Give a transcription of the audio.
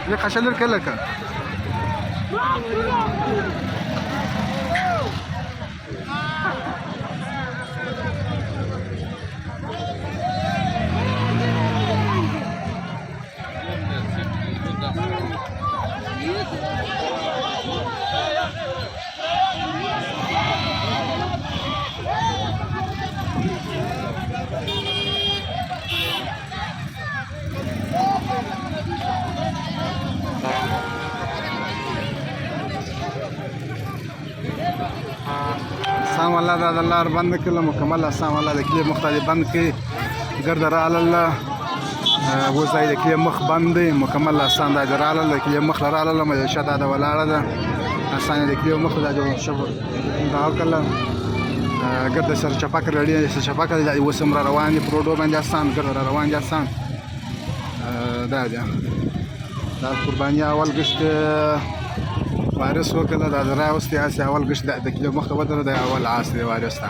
لك عشان لك سام الله دا الله بند کړل مکمل سام الله د کلی مختلف بند کې ګرد را الله وځای د کلی مخ بند مکمل سام دا را الله کلی مخ را الله مې شته دا ولاړه ده اسانه د کلی مخ دا جو شبر دا کله ګرد سر چپاک لري سر چپاک د وسم را روان دي پروډو باندې آسان ګرد را روان دي آسان دا قرباني اول گشت وارث وکړه دا راوستي اول گشت د کلی مخ ته ودره د اول عاص دی وارث ته